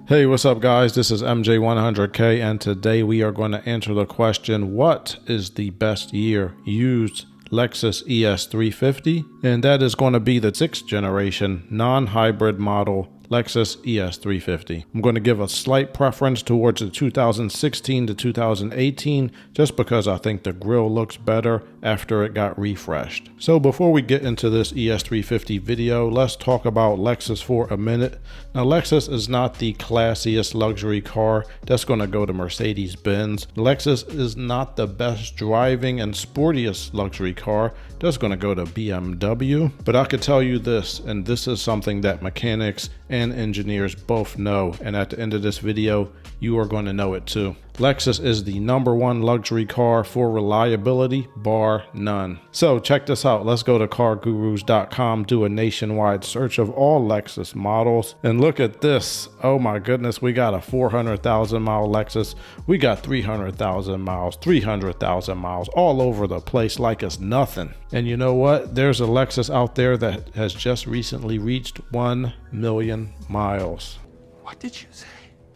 Hey, what's up guys? This is MJ100K and today we are going to answer the question, what is the best year used Lexus ES350? And that is going to be the 6th generation non-hybrid model Lexus ES350. I'm going to give a slight preference towards the 2016 to 2018 just because I think the grille looks better after it got refreshed. So before we get into this ES350 video, let's talk about Lexus for a minute. Now Lexus is not the classiest luxury car that's going to go to Mercedes-Benz. Lexus is not the best driving and sportiest luxury car that's going to go to BMW. But I could tell you this, and this is something that mechanics and engineers both know, and at the end of this video you are going to know it too. Lexus is the #1 luxury car for reliability, bar none. So check this out. Let's go to cargurus.com, do a nationwide search of all Lexus models, and look at this. Oh my goodness, we got a 400,000 mile Lexus. We got 300,000 miles, 300,000 miles, all over the place like it's nothing. And you know what? There's a Lexus out there that has just recently reached 1 million miles. What did you say?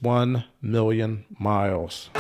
1 million miles.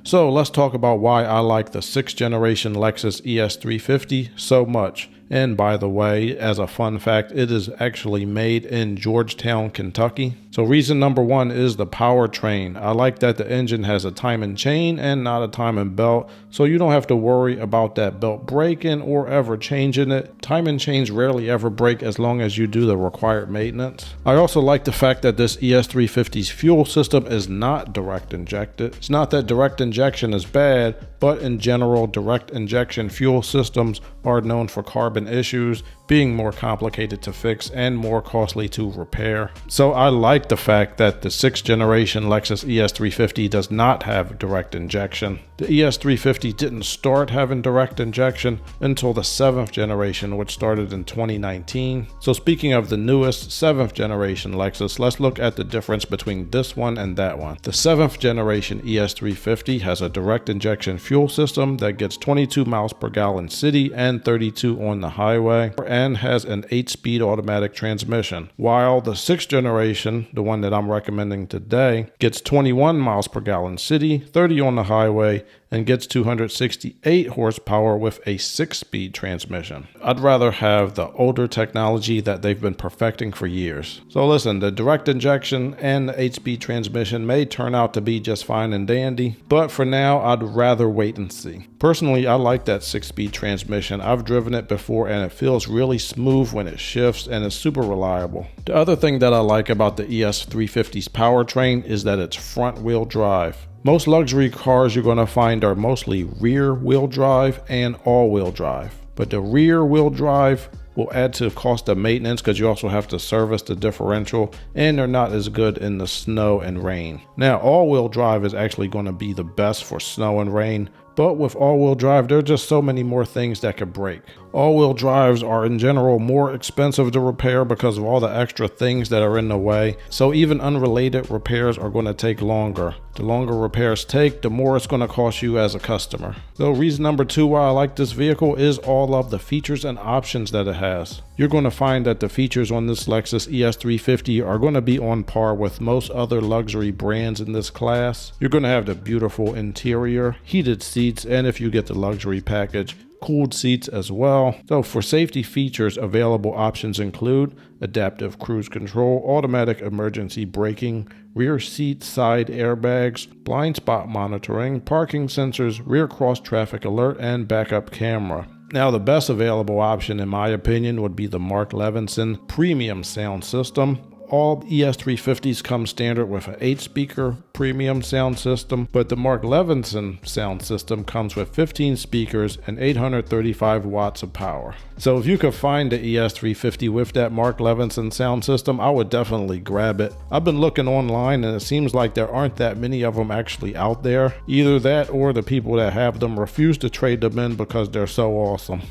So let's talk about why I like the 6th generation Lexus ES350 so much. And by the way, as a fun fact, it is actually made in Georgetown, Kentucky. So reason number 1 is the powertrain. I like that the engine has a timing chain and not a timing belt, so you don't have to worry about that belt breaking or ever changing it. Timing chains rarely ever break as long as you do the required maintenance. I also like the fact that this ES350's fuel system is not direct injected. It's not that direct injection is bad, but in general, direct injection fuel systems are known for carbon issues, being more complicated to fix and more costly to repair. So I like the fact that the 6th generation Lexus ES350 does not have direct injection. The ES350 didn't start having direct injection until the 7th generation, which started in 2019. So speaking of the newest 7th generation Lexus, let's look at the difference between this one and that one. The 7th generation ES350 has a direct injection fuel system that gets 22 miles per gallon city and 32 on the highway, and has an 8-speed automatic transmission, while the 6th generation, the one that I'm recommending today, gets 21 miles per gallon city, 30 on the highway, and gets 268 horsepower with a 6-speed transmission. I'd rather have the older technology that they've been perfecting for years. So listen, the direct injection and the 8-speed transmission may turn out to be just fine and dandy, but for now I'd rather wait and see. Personally, I like that 6-speed transmission. I've driven it before and it feels really smooth when it shifts and it's super reliable. The other thing that I like about the ES350's powertrain is that it's front wheel drive. Most luxury cars you're going to find are mostly rear wheel drive and all wheel drive, but the rear wheel drive will add to the cost of maintenance because you also have to service the differential, and they're not as good in the snow and rain. Now all-wheel drive is actually going to be the best for snow and rain, but with all-wheel drive there are just so many more things that could break. All-wheel drives are in general more expensive to repair because of all the extra things that are in the way, so even unrelated repairs are going to take longer. The longer repairs take, the more it's going to cost you as a customer. So reason number 2 why I like this vehicle is all of the features and options that it has. You're going to find that the features on this Lexus ES350 are going to be on par with most other luxury brands in this class. You're going to have the beautiful interior, heated seats, and if you get the luxury package, cooled seats as well. So for safety features, available options include adaptive cruise control, automatic emergency braking, rear seat side airbags, blind spot monitoring, parking sensors, rear cross traffic alert, and backup camera. Now the best available option in my opinion would be the Mark Levinson premium sound system. All ES350s come standard with an 8-speaker premium sound system, but the Mark Levinson sound system comes with 15 speakers and 835 watts of power. So if you could find the ES350 with that Mark Levinson sound system, I would definitely grab it. I've been looking online and it seems like there aren't that many of them actually out there. Either that or the people that have them refuse to trade them in because they're so awesome.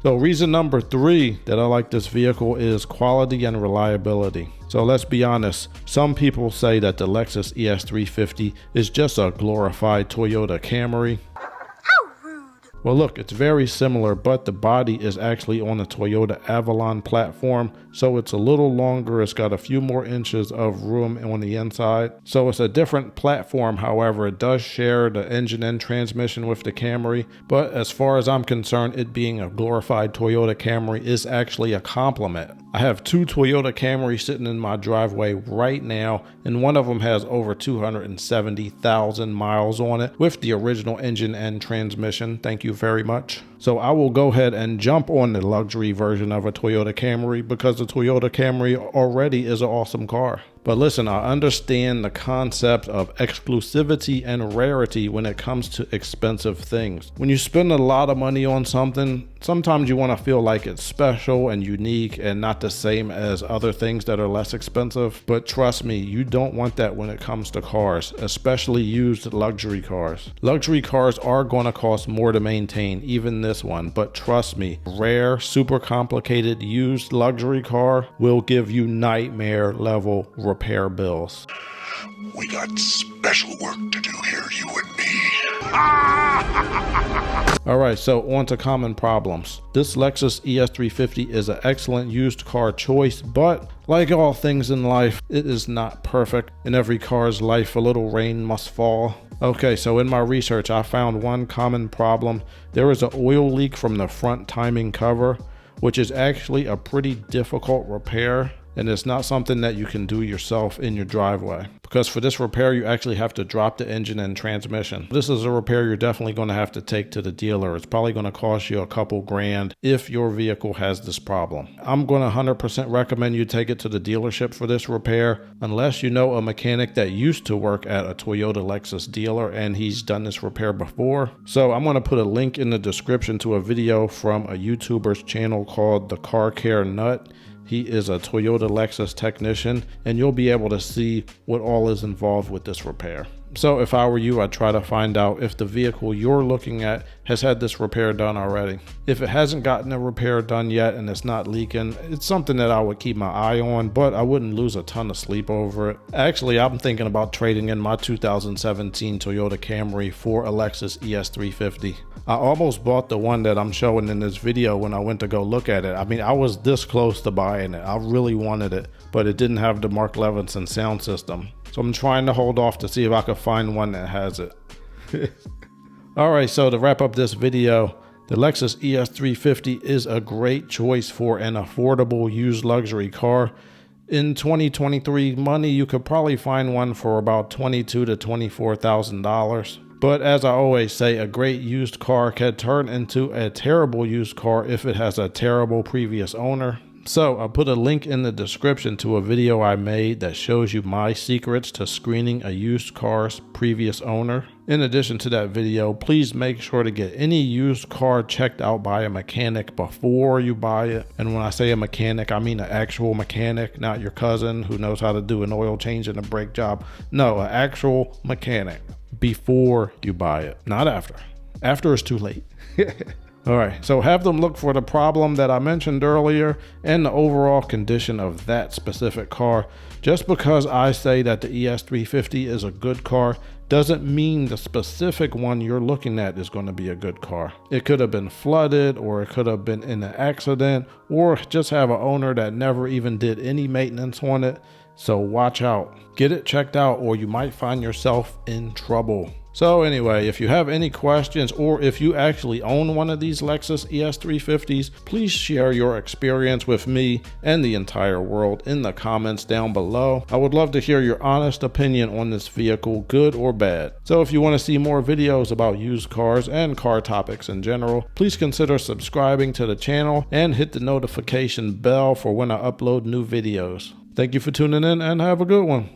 So reason number 3 that I like this vehicle is quality and reliability. So let's be honest, some people say that the Lexus ES350 is just a glorified Toyota Camry. How rude. Well look, it's very similar, but the body is actually on the Toyota Avalon platform, so it's a little longer. It's got a few more inches of room on the inside. So it's a different platform. However, it does share the engine and transmission with the Camry, but as far as I'm concerned, it being a glorified Toyota Camry is actually a compliment. I have two Toyota Camrys sitting in my driveway right now, and one of them has over 270,000 miles on it with the original engine and transmission. Thank you very much. So I will go ahead and jump on the luxury version of a Toyota Camry because the Toyota Camry already is an awesome car. But listen, I understand the concept of exclusivity and rarity when it comes to expensive things. When you spend a lot of money on something, sometimes you want to feel like it's special and unique and not the same as other things that are less expensive. But trust me, you don't want that when it comes to cars, especially used luxury cars. Luxury cars are going to cost more to maintain, even this one. But trust me, rare, super complicated used luxury car will give you nightmare level repair bills. We got special work to do here, you and me. Alright, so on to common problems. This Lexus ES350 is an excellent used car choice, but like all things in life, it is not perfect. In every car's life, a little rain must fall. Okay, so in my research, I found one common problem. There is an oil leak from the front timing cover, which is actually a pretty difficult repair. And it's not something that you can do yourself in your driveway, because for this repair you actually have to drop the engine and transmission. This is a repair you're definitely going to have to take to the dealer. It's probably going to cost you a couple grand if your vehicle has this problem. I'm going to 100% recommend you take it to the dealership for this repair, unless you know a mechanic that used to work at a Toyota Lexus dealer and he's done this repair before. So I'm going to put a link in the description to a video from a YouTuber's channel called The Car Care Nut. He is a Toyota Lexus technician, and you'll be able to see what all is involved with this repair. So if I were you, I'd try to find out if the vehicle you're looking at has had this repair done already. If it hasn't gotten a repair done yet and it's not leaking, it's something that I would keep my eye on, but I wouldn't lose a ton of sleep over it. Actually, I'm thinking about trading in my 2017 Toyota Camry for a Lexus ES350. I almost bought the one that I'm showing in this video when I went to go look at it. I mean, I was this close to buying it. I really wanted it, but it didn't have the Mark Levinson sound system. So I'm trying to hold off to see if I could find one that has it. Alright, so to wrap up this video, the Lexus ES350 is a great choice for an affordable used luxury car. In 2023 money, you could probably find one for about $22,000 to $24,000. But as I always say, a great used car can turn into a terrible used car if it has a terrible previous owner. So I'll put a link in the description to a video I made that shows you my secrets to screening a used car's previous owner. In addition to that video, please make sure to get any used car checked out by a mechanic before you buy it. And when I say a mechanic, I mean an actual mechanic, not your cousin who knows how to do an oil change and a brake job. No, an actual mechanic before you buy it, not after. After is too late. Alright, so have them look for the problem that I mentioned earlier and the overall condition of that specific car. Just because I say that the ES350 is a good car doesn't mean the specific one you're looking at is going to be a good car. It could have been flooded, or it could have been in an accident, or just have an owner that never even did any maintenance on it. So watch out. Get it checked out or you might find yourself in trouble. So anyway, if you have any questions, or if you actually own one of these Lexus ES350s, please share your experience with me and the entire world in the comments down below. I would love to hear your honest opinion on this vehicle, good or bad. So if you want to see more videos about used cars and car topics in general, please consider subscribing to the channel and hit the notification bell for when I upload new videos. Thank you for tuning in and have a good one.